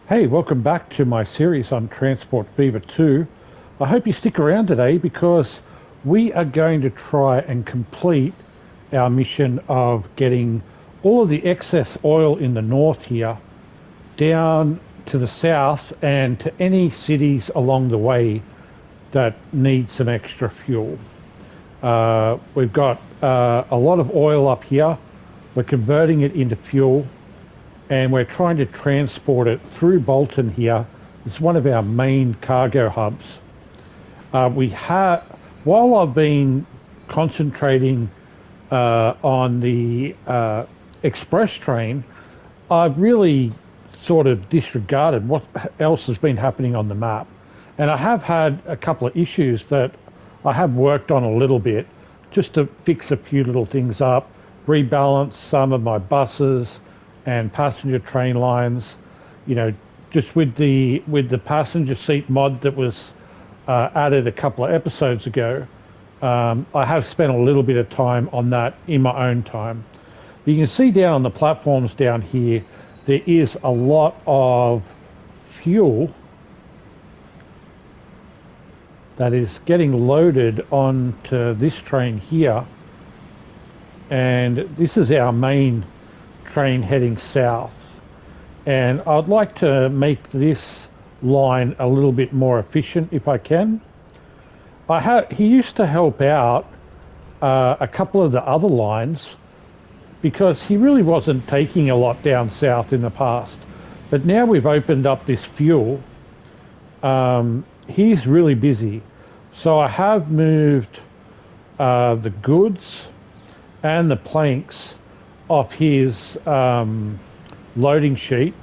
Hey, welcome back to my series on Transport Fever 2. I hope you stick around today because we are going to try and complete our mission of getting all of the excess oil in the north here down to the south and to any cities along the way that need some extra fuel. We've got a lot of oil up here. We're converting it into fuel and we're trying to transport it through Bolton here. It's one of our main cargo hubs. We have, while I've been concentrating on the express train, I've really sort of disregarded what else has been happening on the map. And I have had a couple of issues that I have worked on a little bit just to fix a few little things up, rebalance some of my buses and passenger train lines, you know, just with the passenger seat mod that was added a couple of episodes ago. I have spent a little bit of time on that in my own time. You can see down on the platforms down here, there is a lot of fuel that is getting loaded onto this train here. And this is our main train heading south. And I'd like to make this line a little bit more efficient if I can. He used to help out a couple of the other lines because he really wasn't taking a lot down south in the past. But now we've opened up this fuel. He's really busy. So I have moved the goods and the planks off his loading sheet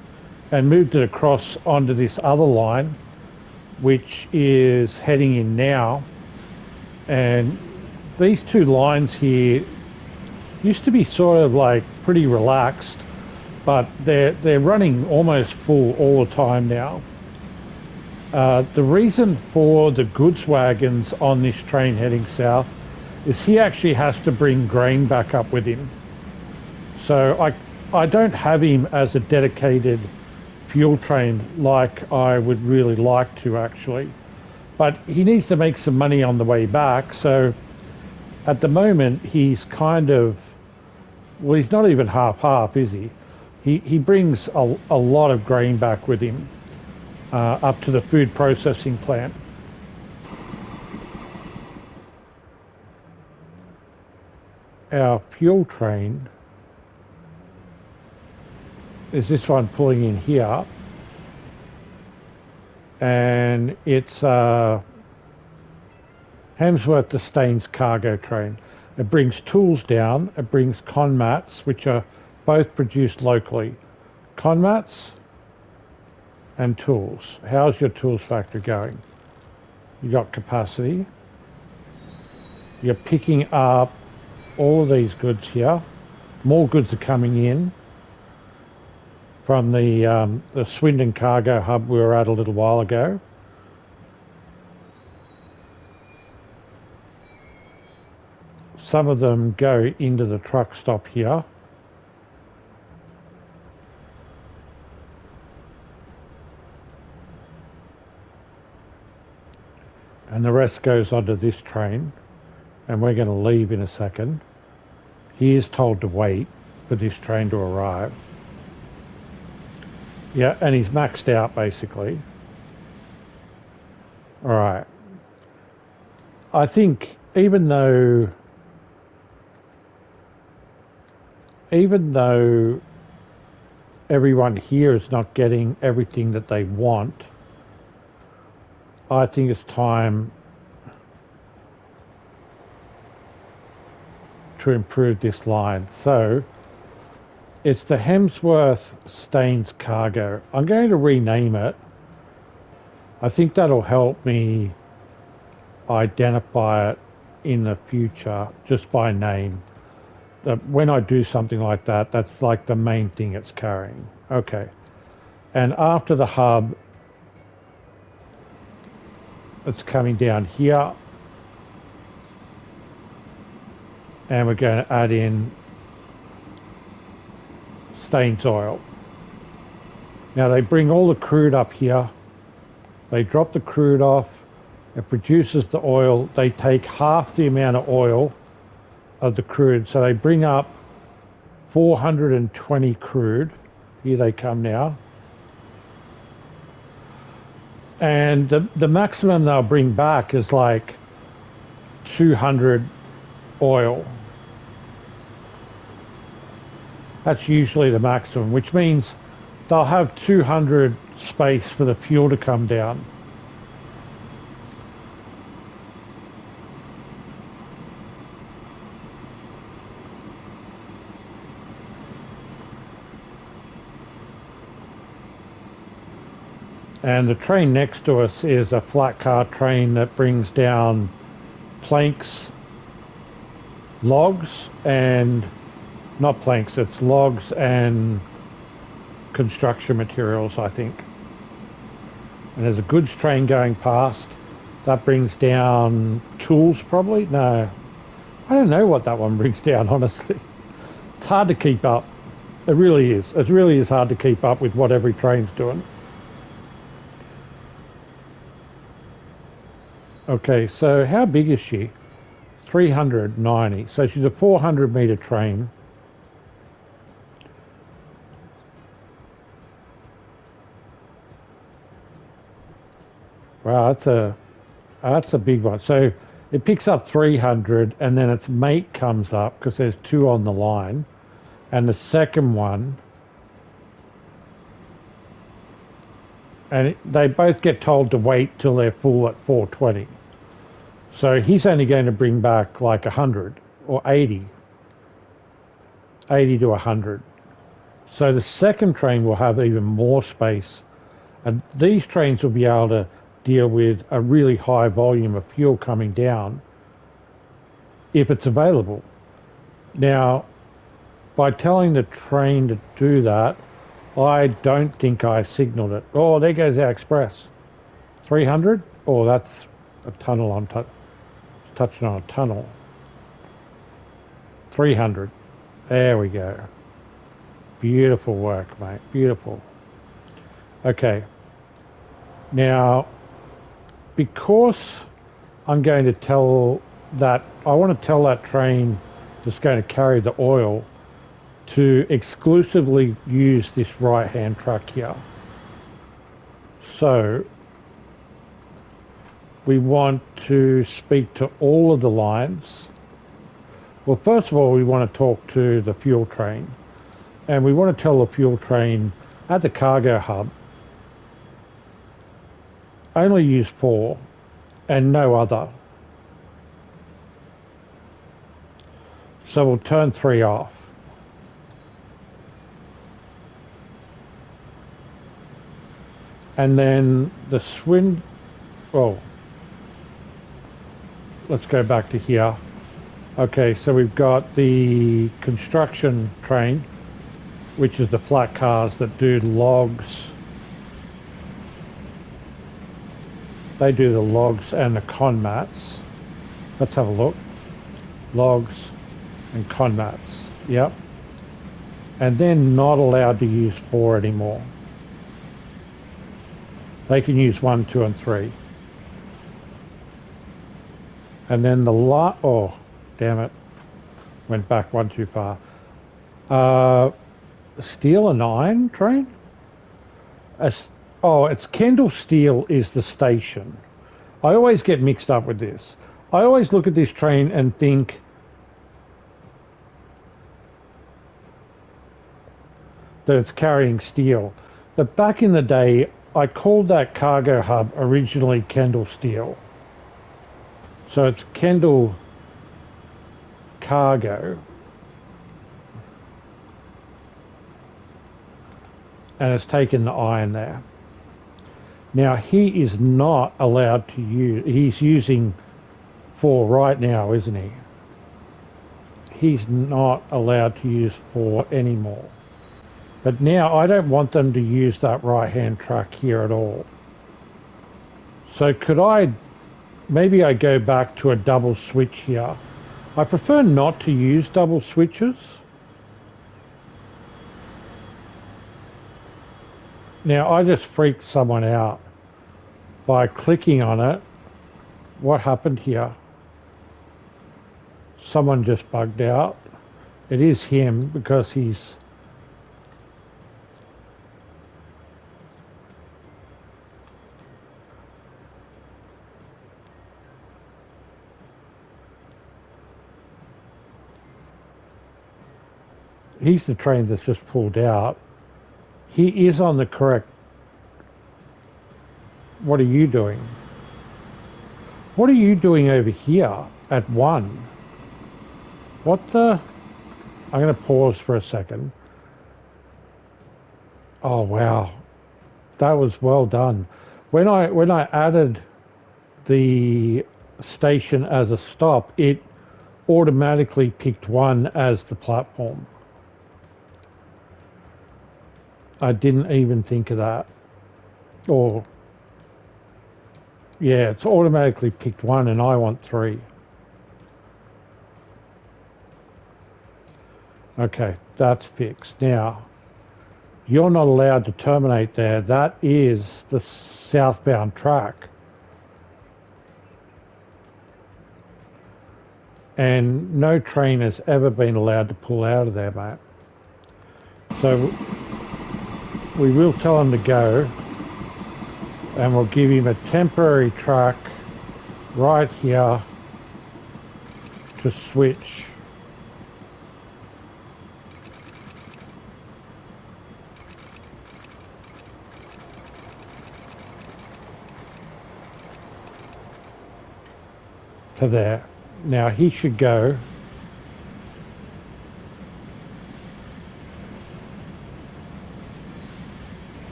and moved it across onto this other line, which is heading in now. And these two lines here used to be sort of like pretty relaxed, but they're running almost full all the time now. The reason for the goods wagons on this train heading south is he actually has to bring grain back up with him. So I don't have him as a dedicated fuel train like I would really like to actually. But he needs to make some money on the way back. So at the moment he's kind of, well, he's not even half-half, is he? He brings a lot of grain back with him up to the food processing plant. Our fuel train is this one pulling in here, and it's Hemsworth to Staines cargo train. It brings tools down, it brings con mats, which are both produced locally. Con mats and tools. How's your tools factory going? You got capacity. You're picking up all of these goods here. More goods are coming in from the Swindon cargo hub we were at a little while ago. Some of them go into the truck stop here. And the rest goes onto this train, and we're going to leave in a second. He is told to wait for this train to arrive. Yeah, and he's maxed out basically. All right. I think even though everyone here is not getting everything that they want, I think it's time to improve this line. So it's the Hemsworth Staines cargo. I'm going to rename it. I think that'll help me identify it in the future just by name. When I do something like that, that's like the main thing it's carrying. Okay. And after the hub, it's coming down here. And we're going to add in Staines oil. Now they bring all the crude up here. They drop the crude off. It produces the oil. They take half the amount of oil of the crude. So they bring up 420 crude. Here they come now. And the maximum they'll bring back is like 200 oil. That's usually the maximum, which means they'll have 200 space for the fuel to come down. And the train next to us is a flat car train that brings down planks, logs, and not planks, it's logs and construction materials, I think. And there's a goods train going past. That brings down tools, probably? No. I don't know what that one brings down, honestly. It's hard to keep up. It really is. It really is hard to keep up with what every train's doing. Okay, so how big is she? 390. So she's a 400 meter train. Wow, that's a big one. So it picks up 300 and then its mate comes up because there's two on the line. And the second one, and they both get told to wait till they're full at 420. So he's only going to bring back like 100 or 80 to 100. So the second train will have even more space. And these trains will be able to deal with a really high volume of fuel coming down if it's available. Now, by telling the train to do that, I don't think I signaled it. Oh, there goes our express. 300? Oh, that's a tunnel on touching on a tunnel. 300. There we go. Beautiful work, mate. Beautiful. Okay. Now, because I'm going to tell that, I want to tell that train that's going to carry the oil to exclusively use this right-hand track here. So we want to speak to all of the lines. Well, first of all, we want to talk to the fuel train, and we want to tell the fuel train at the cargo hub, only use 4 and no other. So we'll turn 3 off. And then the well, let's go back to here. Okay, so we've got the construction train, which is the flat cars that do logs. They do the logs and the con mats. Let's have a look. Logs and con mats. Yep. And they're not allowed to use 4 anymore. They can use 1, 2, and 3. And then the oh, damn it. Went back one too far. Steel and iron train? Oh, it's Kendal Steel is the station. I always get mixed up with this. I always look at this train and think that it's carrying steel. But back in the day, I called that cargo hub originally Kendal Steel. So it's Kendal Cargo. And it's taken the iron there. Now he is not allowed to use, he's using 4 right now, isn't he? He's not allowed to use 4 anymore. But now I don't want them to use that right-hand track here at all. So could I, maybe I go back to a double switch here. I prefer not to use double switches. Now, I just freaked someone out by clicking on it. What happened here? Someone just bugged out. It is him because he's... He's the train that's just pulled out. He is on the correct... What are you doing? What are you doing over here at 1? What the... I'm going to pause for a second. Oh, wow. That was well done. When I added the station as a stop, it automatically picked 1 as the platform. I didn't even think of that. Or, yeah, it's automatically picked 1 and I want 3. Okay, that's fixed. Now, you're not allowed to terminate there. That is the southbound track. And no train has ever been allowed to pull out of there, mate. So we will tell him to go, and we'll give him a temporary track right here to switch. To there. Now he should go.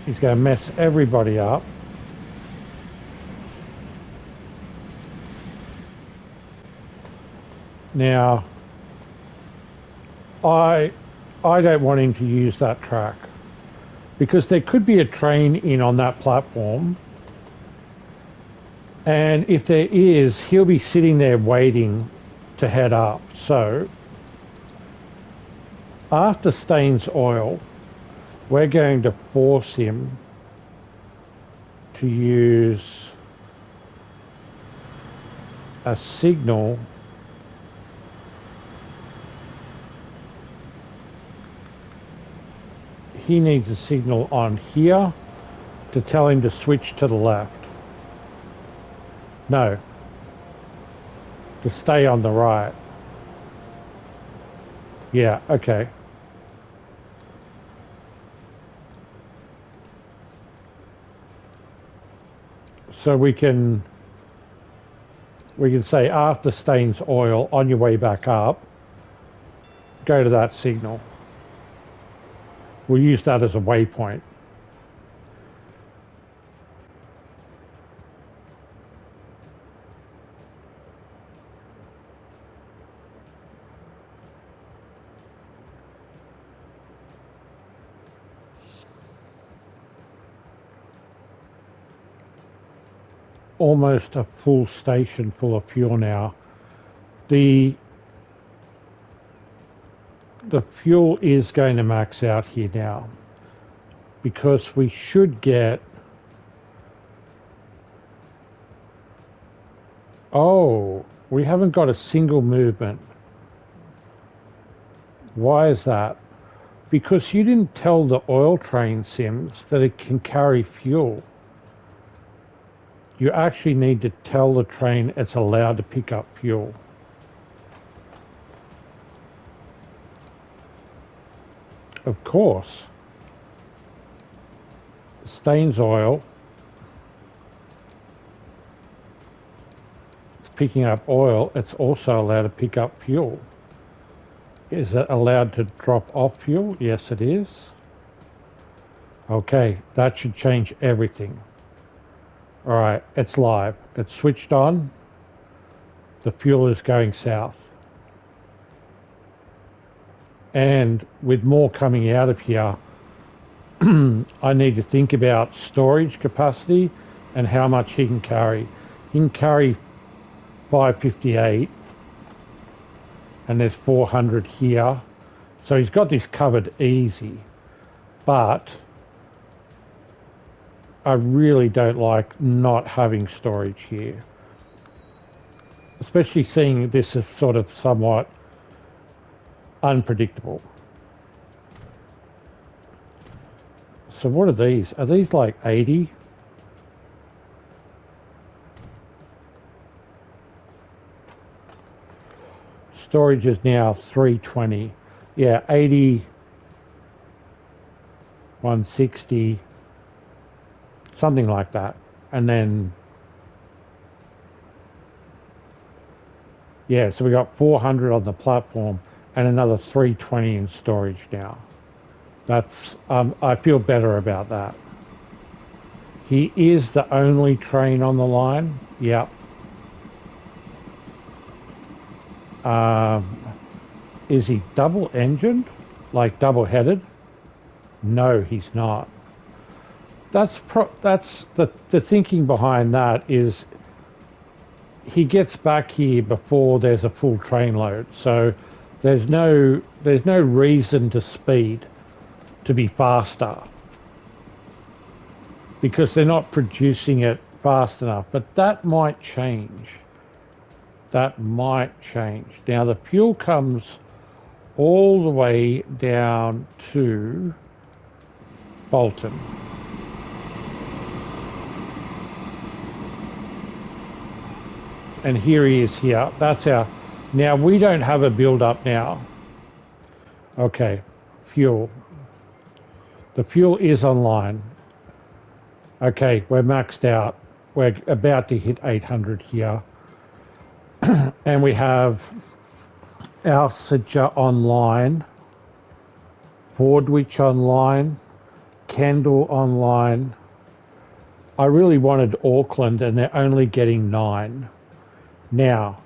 He's going to mess everybody up. Now, I don't want him to use that track because there could be a train in on that platform, and if there is, he'll be sitting there waiting to head up. So, after Staines Oil, we're going to force him to use a signal he needs a signal on here to tell him to switch to the left. No, to stay on the right. Yeah, okay. So we can say after Staines Oil, on your way back up, go to that signal. We'll use that as a waypoint. Almost a full station full of fuel now. The fuel is going to max out here now because we should get... Oh, we haven't got a single movement. Why is that? Because you didn't tell the oil train, Sims, that it can carry fuel. You actually need to tell the train it's allowed to pick up fuel. Of course. Staines Oil is picking up oil. It's also allowed to pick up fuel. Is it allowed to drop off fuel? Yes, it is. Okay, that should change everything. All right, it's live. It's switched on. The fuel is going south. And with more coming out of here, I need to think about storage capacity and how much he can carry. He can carry 558, and there's 400 here. So he's got this covered easy. but I really don't like not having storage here, especially seeing this as sort of somewhat unpredictable. So what are these? Are these like 80? Storage is now 320. Yeah, 80, 160, something like that. And then, yeah, so we got 400 on the platform and another 320 in storage now. That's, I feel better about that. He is the only train on the line. Yep. Is he double engined? Like double headed? No, he's not. That's the thinking behind that is he gets back here before there's a full train load. So there's no reason to speed to be faster because they're not producing it fast enough. But that might change. That might change. Now the fuel comes all the way down to Bolton. And here he is here. That's our... Now we don't have a build up now. Okay, fuel. The fuel is online. Okay, we're maxed out. We're about to hit 800 here. And we have Alsager online, Fordwich online, Kendal online. I really wanted Auckland and they're only getting 9. Now,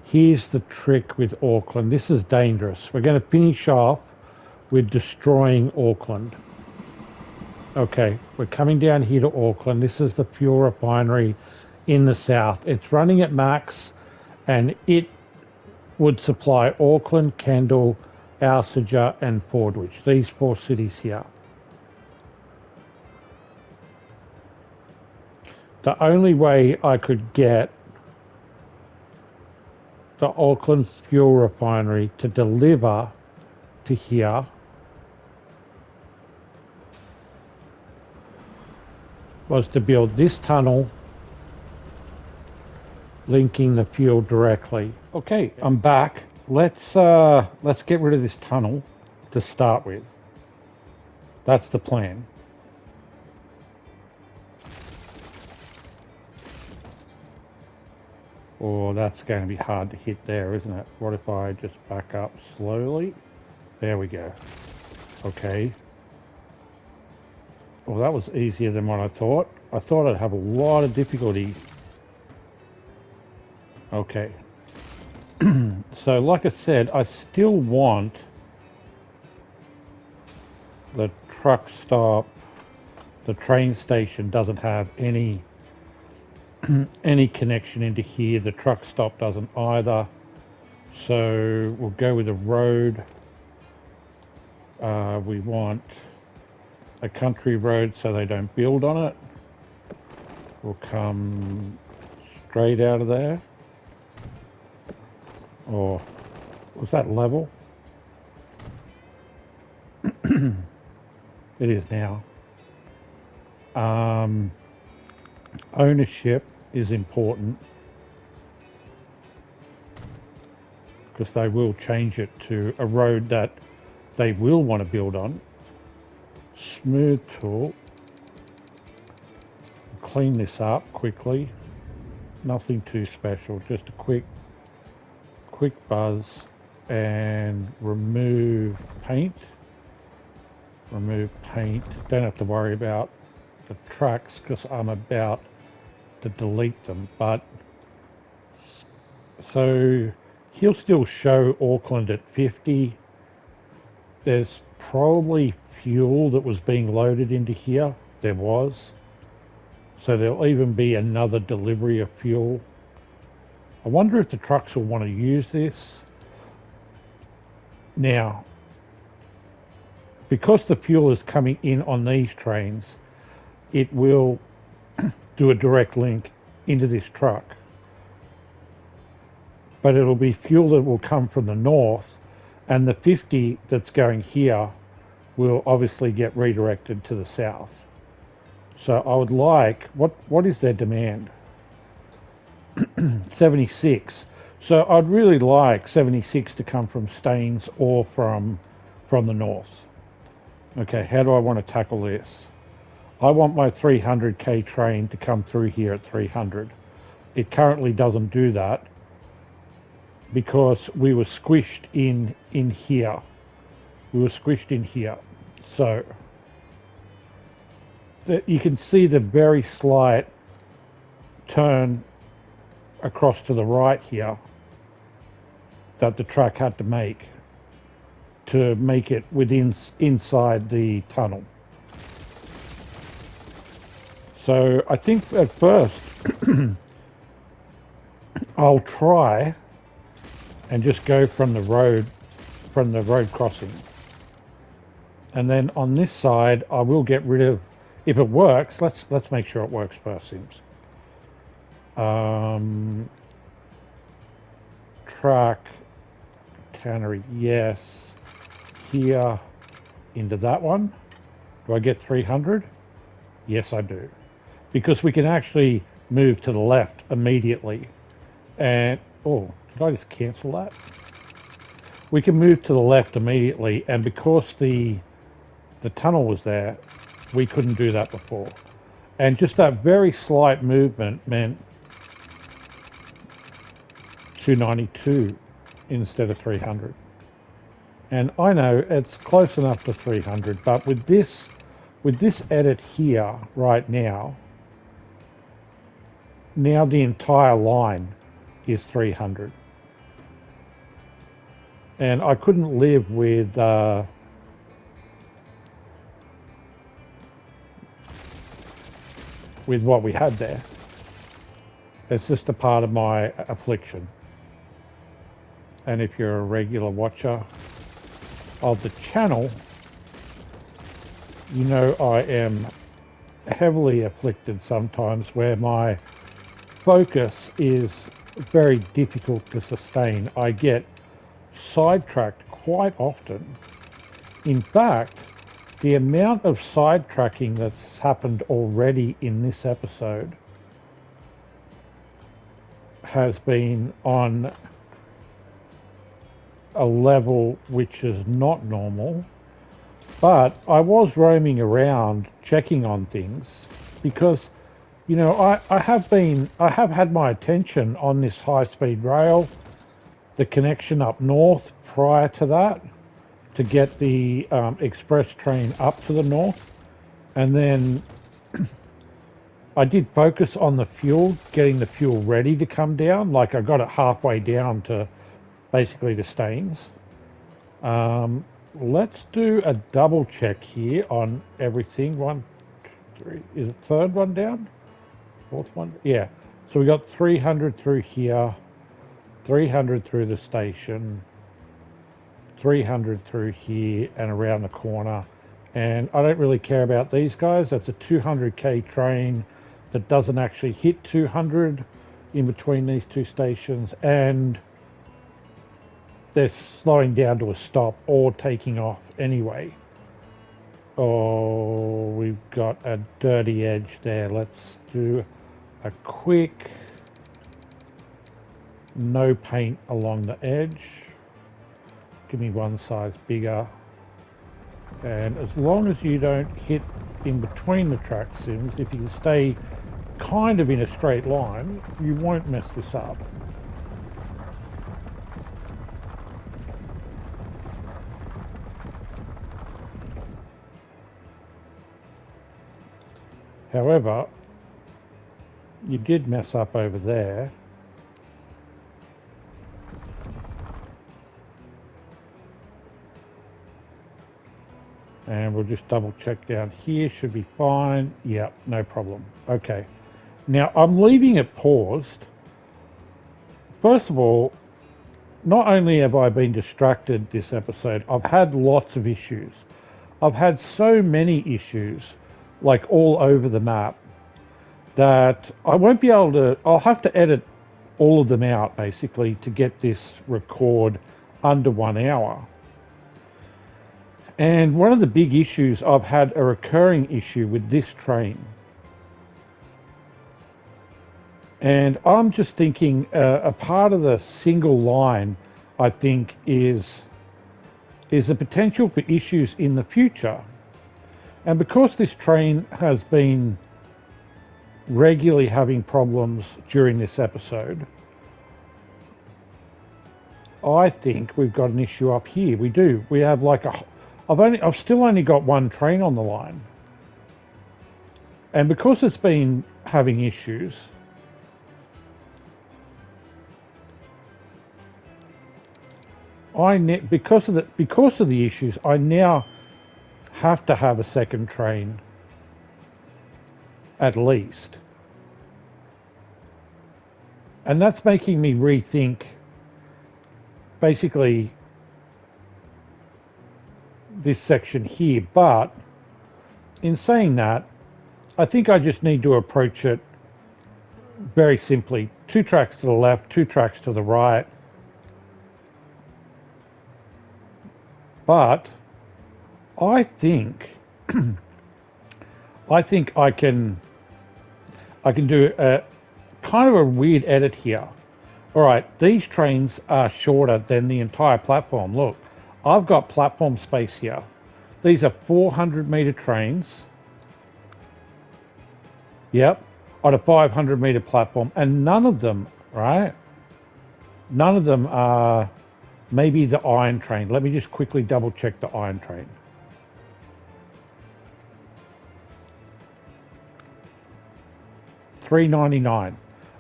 here's the trick with Auckland. This is dangerous. We're going to finish off with destroying Auckland. Okay, we're coming down here to Auckland. This is the fuel refinery in the south. It's running at max and it would supply Auckland, Kendal, Alsager and Fordwich. These 4 cities here. The only way I could get the Auckland fuel refinery to deliver to here was to build this tunnel linking the fuel directly. Okay, I'm back. Let's get rid of this tunnel to start with. That's the plan. Oh, that's going to be hard to hit there, isn't it? What if I just back up slowly? There we go. Okay. Well, that was easier than what I thought. I thought I'd have a lot of difficulty. Okay. So, like I said, I still want the truck stop. The train station doesn't have any connection into here. The truck stop doesn't either. So we'll go with a road. We want a country road so they don't build on it. We'll come straight out of there. Or was that level? It is now. Ownership is important because they will change it to a road that they will want to build on. Smooth tool. Clean this up quickly. Nothing too special, just a quick buzz and remove paint. Remove paint. Don't have to worry about the tracks because I'm about to delete them, but so he'll still show Auckland at 50. There's probably fuel that was being loaded into here. There was. So there'll even be another delivery of fuel. I wonder if the trucks will want to use this. Now, because the fuel is coming in on these trains, it will do a direct link into this truck. But it'll be fuel that will come from the north, and the 50 that's going here will obviously get redirected to the south. So I would like, what is their demand? 76. So I'd really like 76 to come from Staines or from the north. Okay, how do I want to tackle this? I want my 300k train to come through here at 300. It currently doesn't do that because we were squished in here. We were squished in here. So you can see the very slight turn across to the right here that the truck had to make it inside the tunnel. So I think at first I'll try and just go from the road crossing. And then on this side I will get rid of, if it works, let's make sure it works first, Sims. Truck, tannery, yes. Here into that one. Do I get 300? Yes, I do. Because we can actually move to the left immediately. And, oh, did I just cancel that? We can move to the left immediately, and because the tunnel was there, we couldn't do that before. And just that very slight movement meant 292 instead of 300. And I know it's close enough to 300, but with this edit here right now the entire line is 300. And I couldn't live with what we had there. It's just a part of my affliction. And if you're a regular watcher of the channel, you know I am heavily afflicted sometimes where my focus is very difficult to sustain. I get sidetracked quite often. In fact, the amount of sidetracking that's happened already in this episode has been on a level which is not normal. But I was roaming around checking on things because, you know, I have had my attention on this high-speed rail, the connection up north prior to that, to get the express train up to the north. And then I did focus on the fuel, getting the fuel ready to come down. Like I got it halfway down to basically to Staines. Let's do a double check here on everything. 1, 2, 3. Is the third one down? Fourth one? Yeah. So we got 300 through here, 300 through the station, 300 through here and around the corner. And I don't really care about these guys. That's a 200k train that doesn't actually hit 200 in between these two stations, and they're slowing down to a stop or taking off anyway. Oh, we've got a dirty edge there. Let's do a quick no paint along the edge. Give me one size bigger. And as long as you don't hit in between the track Sims, if you stay kind of in a straight line, you won't mess this up. However, you did mess up over there. And we'll just double check down here. Should be fine. Yeah, no problem. Okay. Now, I'm leaving it paused. First of all, not only have I been distracted this episode, I've had lots of issues. I've had so many issues, like all over the map, that I won't be able to, I'll have to edit all of them out basically to get this record under 1 hour. And one of the big issues, I've had a recurring issue with this train. And I'm just thinking a part of the single line, I think, is the potential for issues in the future. And because this train has been regularly having problems during this episode, I think we've got an issue up here. We do. We have like I've still only got one train on the line. And because it's been having issues, because of the issues, I now have to have a second train at least. And that's making me rethink basically this section here. But in saying that, I think I just need to approach it very simply. 2 tracks to the left, 2 tracks to the right. But I think I think I can do a kind of a weird edit here. All right, these trains are shorter than the entire platform. Look, I've got platform space here. These are 400-meter trains. Yep, on a 500-meter platform, and none of them, right? None of them are maybe the iron train. Let me just quickly double check the iron train. $3.99.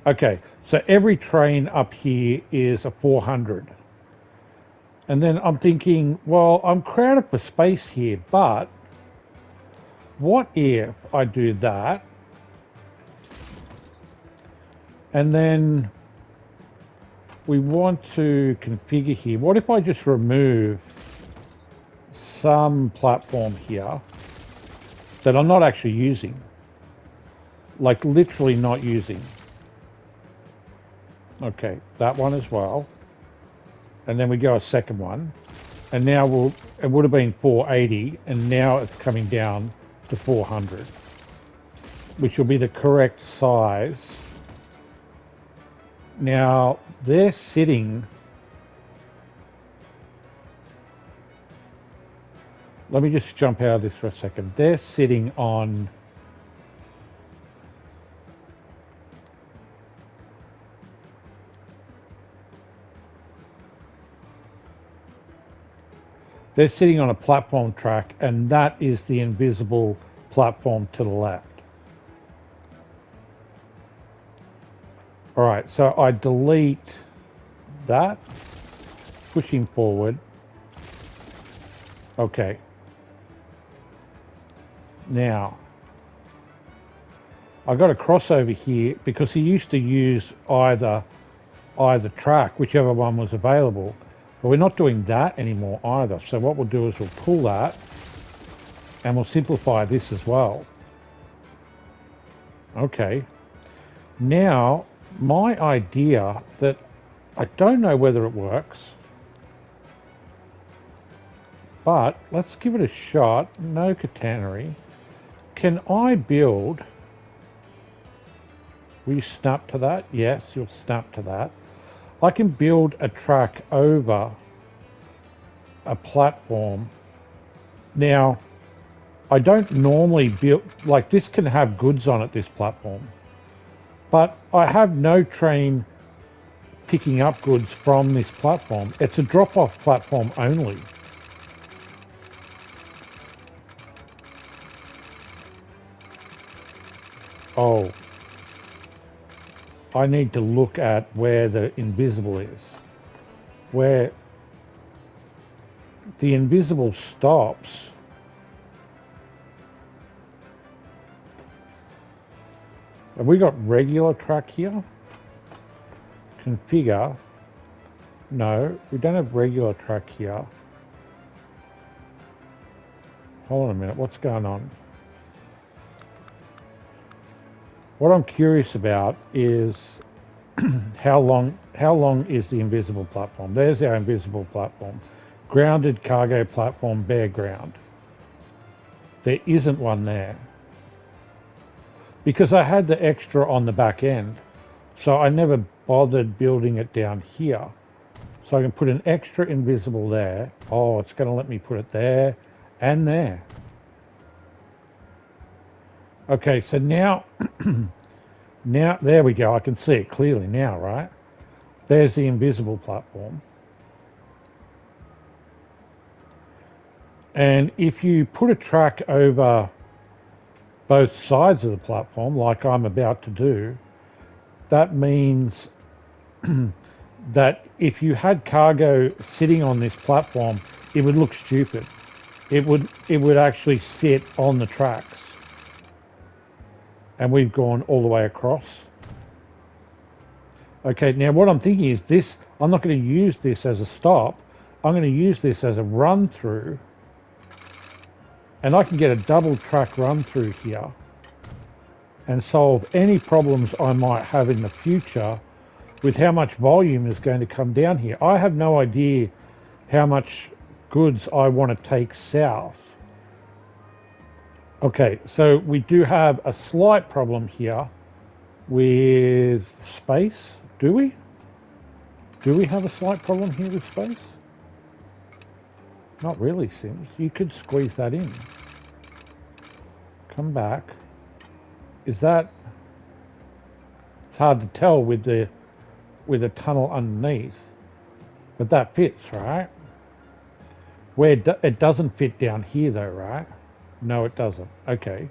Okay, so every train up here is a 400. And then I'm thinking, well, I'm crowded for space here, but what if I do that? And then we want to configure here. What if I just remove some platform here that I'm not actually using? Like literally not using. Okay, that one as well. And then we go a second one. And now it would have been 480, and now it's coming down to 400, which will be the correct size. Now they're sitting, let me just jump out of this for a second. They're sitting on a platform track, and that is the invisible platform to the left. All right, so I delete that, pushing forward. Okay. Now, I got a crossover here because he used to use either track, whichever one was available. But we're not doing that anymore either. So what we'll do is we'll pull that and we'll simplify this as well. Okay. Now, my idea that I don't know whether it works, but let's give it a shot. No catenary. Can I build? Will you snap to that? Yes, you'll snap to that. I can build a track over a platform. Now, I don't normally build, like this can have goods on it, this platform. But I have no train picking up goods from this platform. It's a drop-off platform only. Oh. I need to look at where the invisible is. Where the invisible stops. Have we got regular track here? Configure. No, we don't have regular track here. Hold on a minute, what's going on? What I'm curious about is how long is the invisible platform? There's our invisible platform. Grounded cargo platform, bare ground. There isn't one there. Because I had the extra on the back end, so I never bothered building it down here. So I can put an extra invisible there. Oh, it's going to let me put it there and there. Okay, so now, now there we go. I can see it clearly now, right? There's the invisible platform. And if you put a track over both sides of the platform, like I'm about to do, that means that if you had cargo sitting on this platform, it would look stupid. It would actually sit on the tracks. And we've gone all the way across. Okay, now what I'm thinking is this, I'm not going to use this as a stop. I'm going to use this as a run through. And I can get a double track run through here and solve any problems I might have in the future with how much volume is going to come down here. I have no idea how much goods I want to take south. Okay, so we do have a slight problem here with space, do we? Do we have a slight problem here with space? Not really, Sims. You could squeeze that in. Come back. Is that... It's hard to tell with the tunnel underneath, but that fits, right? Where it doesn't fit down here though, right? No, it doesn't. Okay.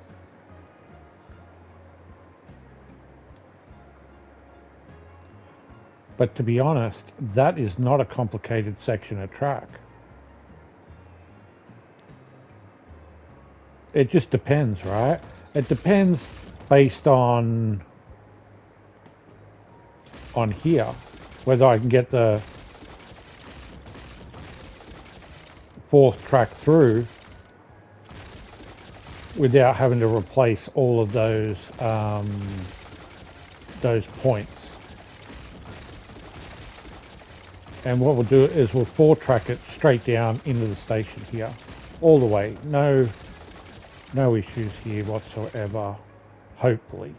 But to be honest, that is not a complicated section of track. It just depends, right? It depends based on here, whether I can get the fourth track through without having to replace all of those points. And what we'll do is we'll 4-track it straight down into the station here, all the way. No issues here whatsoever, hopefully.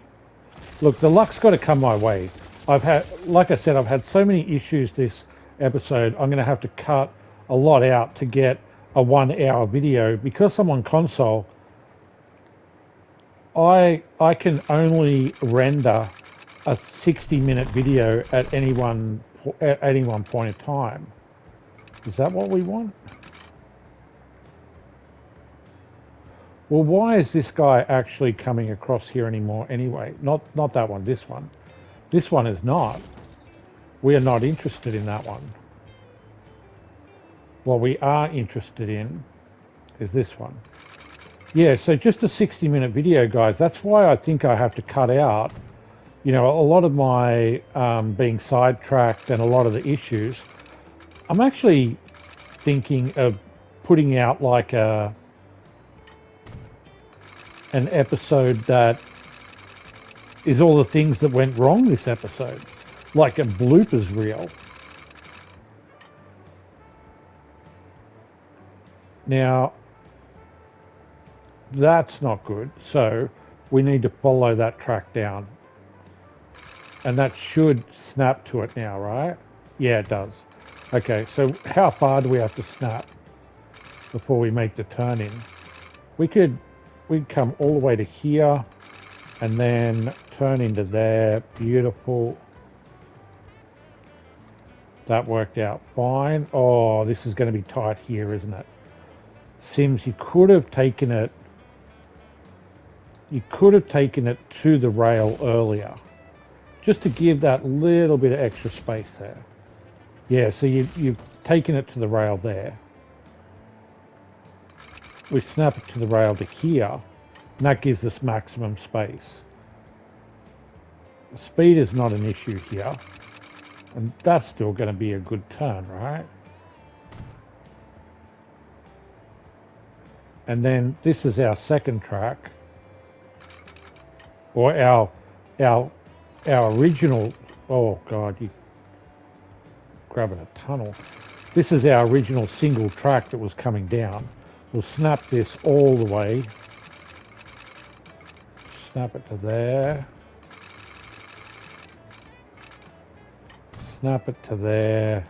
Look, the luck's got to come my way. Like I said, I've had so many issues this episode, I'm going to have to cut a lot out to get a 1-hour video. Because I'm on console, I can only render a 60-minute video at any one point in time. Is that what we want? Well, why is this guy actually coming across here anymore anyway? Not that one, this one. This one is not. We are not interested in that one. What we are interested in is this one. Yeah, so just a 60-minute video, guys. That's why I think I have to cut out, you know, a lot of my being sidetracked and a lot of the issues. I'm actually thinking of putting out like an episode that is all the things that went wrong this episode, like a bloopers reel. Now, that's not good, so we need to follow that track down. And that should snap to it now, right? Yeah, it does. Okay, so how far do we have to snap before we make the turn in? We'd come all the way to here and then turn into there. Beautiful. That worked out fine. Oh, this is going to be tight here, isn't it? Sims, you could have taken it to the rail earlier, just to give that little bit of extra space there. Yeah, so you've taken it to the rail there. We snap it to the rail to here, and that gives us maximum space. Speed is not an issue here, and that's still going to be a good turn, right? And then this is our second track, or our original. Oh God, you grabbing a tunnel. This is our original single track that was coming down. We'll snap this all the way. Snap it to there. Snap it to there.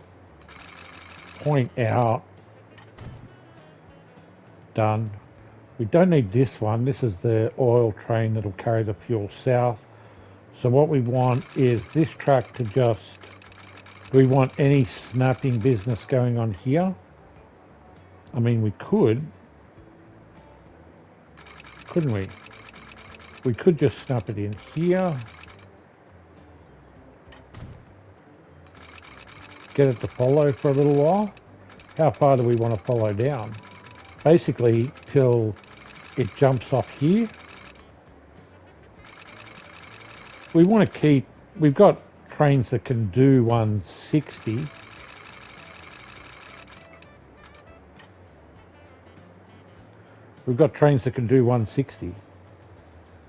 Point out. Done. We don't need this one. This is the oil train that'll carry the fuel south. So what we want is this track to just... Do we want any snapping business going on here? I mean, we could. Couldn't we? We could just snap it in here. Get it to follow for a little while. How far do we want to follow down? Basically, till it jumps off here. We want to keep... We've got trains that can do 160. We've got trains that can do 160.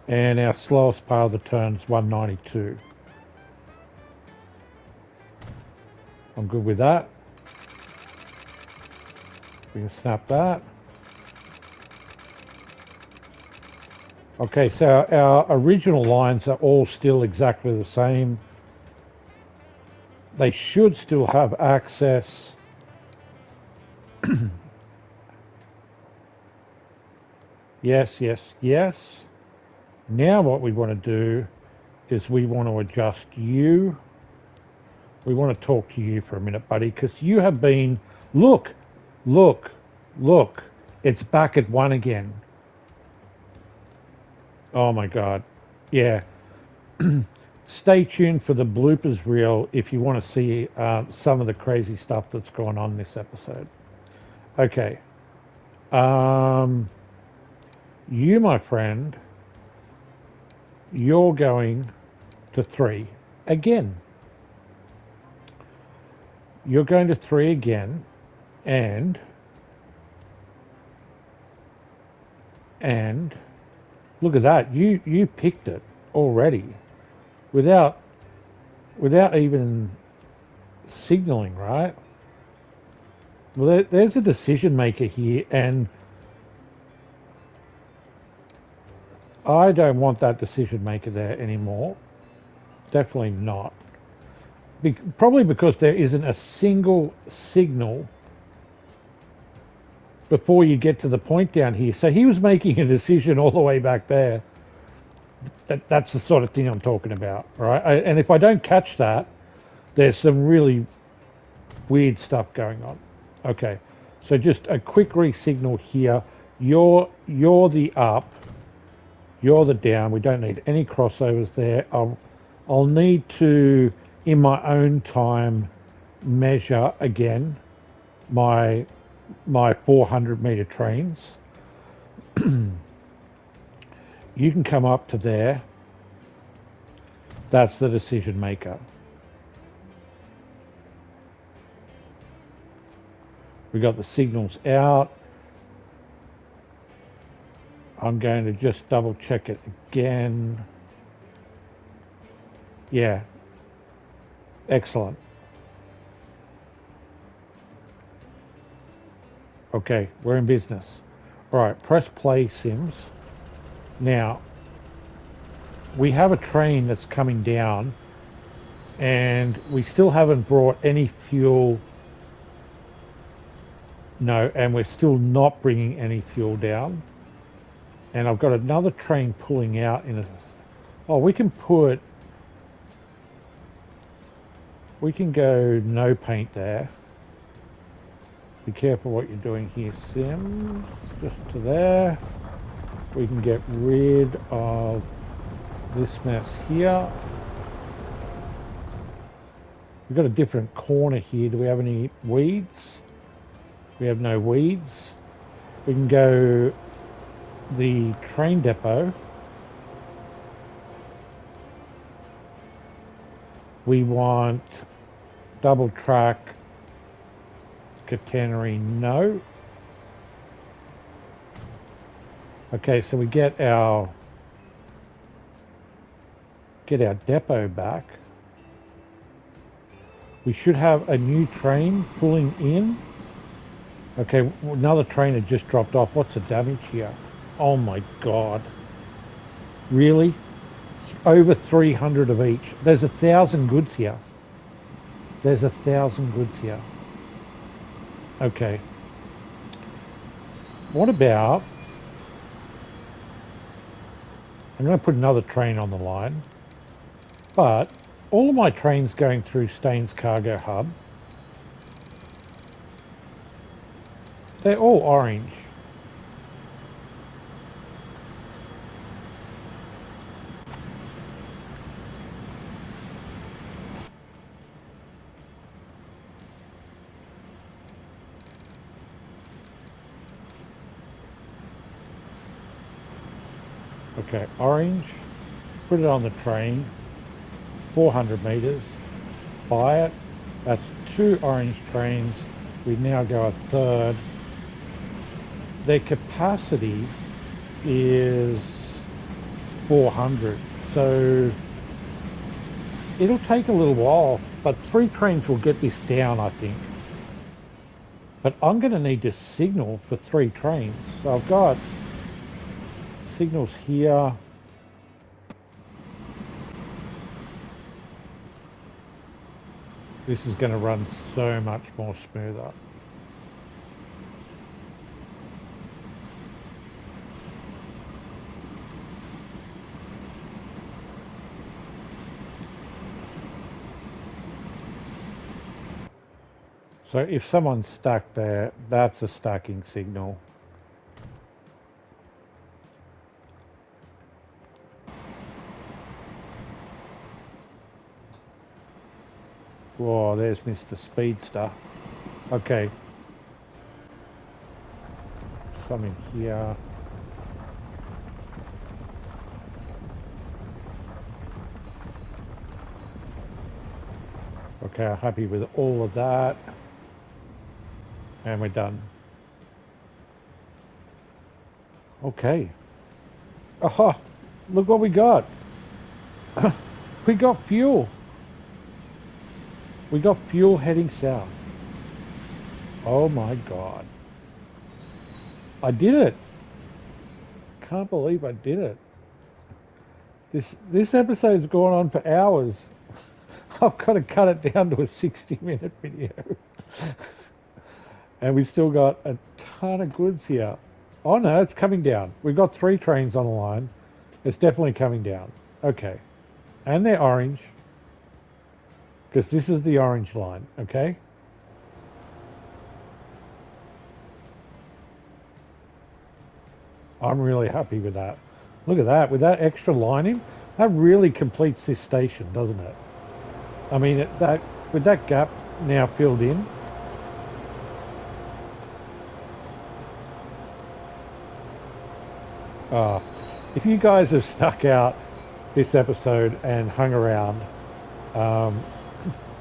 And our slowest part of the turn's 192. I'm good with that. We can snap that. Okay, so our original lines are all still exactly the same. They should still have access. Yes, yes, yes. Now what we want to do is we want to adjust you. We want to talk to you for a minute, buddy, because you have been... Look, look, look. It's back at 1 again. Oh my God. Yeah. Stay tuned for the bloopers reel if you want to see some of the crazy stuff that's going on this episode. Okay. You, my friend, you're going to 3 again. You're going to 3 again, and look at that. You picked it already without even signaling, right? Well, there's a decision maker here, and I don't want that decision maker there anymore. Definitely not. Probably because there isn't a single signal before you get to the point down here. So he was making a decision all the way back there. That's the sort of thing I'm talking about, right? And if I don't catch that, there's some really weird stuff going on. Okay, so just a quick re-signal here. You're the up, you're the down. We don't need any crossovers there. I'll need to, in my own time, measure again my 400-meter trains. You can come up to there. That's the decision maker. We got the signals out. I'm going to just double check it again. Yeah. Excellent. Okay, we're in business. All right, press play, Sims. Now, we have a train that's coming down, and we still haven't brought any fuel. No, and we're still not bringing any fuel down. And I've got another train pulling out in a... Oh, we can go no paint there. Be careful what you're doing here, Sims. Just to there. We can get rid of this mess here. We've got a different corner here. Do we have any weeds? We have no weeds. We can go the train depot. We want double track catenary, no. Okay, so we get our depot back. We should have a new train pulling in. Okay, another train had just dropped off. What's the damage here? Oh my god. Really? Over 300 of each. There's 1,000 goods here. There's 1,000 goods here. Okay. What about... I'm going to put another train on the line. But all of my trains going through Staines Cargo Hub, they're all orange. Okay, orange. Put it on the train. 400 meters. Buy it. That's 2 orange trains. We now go a third. Their capacity is 400. So it'll take a little while, but 3 trains will get this down, I think. But I'm going to need to signal for 3 trains. So I've got signals here. This is going to run so much more smoother. So if someone's stuck there, that's a stacking signal. Whoa, there's Mr. Speedster. Okay. Some in here. Okay, I'm happy with all of that. And we're done. Okay. Aha! Look what we got. We got fuel. We got fuel heading south. Oh my god. I did it. Can't believe I did it. This episode's gone on for hours. I've got to cut it down to a 60-minute video. And we still got a ton of goods here. Oh no, it's coming down. We've got 3 trains on the line. It's definitely coming down. Okay. And they're orange. Because this is the orange line, okay? I'm really happy with that. Look at that. With that extra lining, that really completes this station, doesn't it? I mean, with that gap now filled in, if you guys have stuck out this episode and hung around,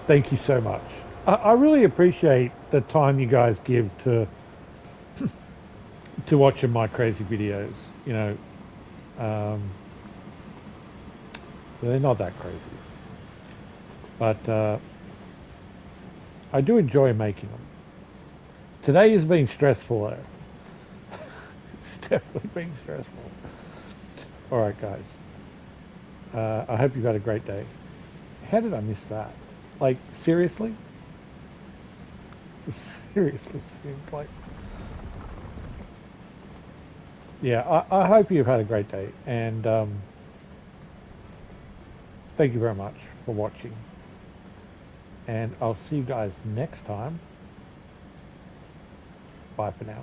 thank you so much. I really appreciate the time you guys give to watching my crazy videos. You know, they're not that crazy, but I do enjoy making them. Today has been stressful though. It's definitely been stressful. All right, guys. I hope you've had a great day. How did I miss that? Like, seriously? Seriously, seems like... Yeah, I hope you've had a great day. And thank you very much for watching. And I'll see you guys next time. Bye for now.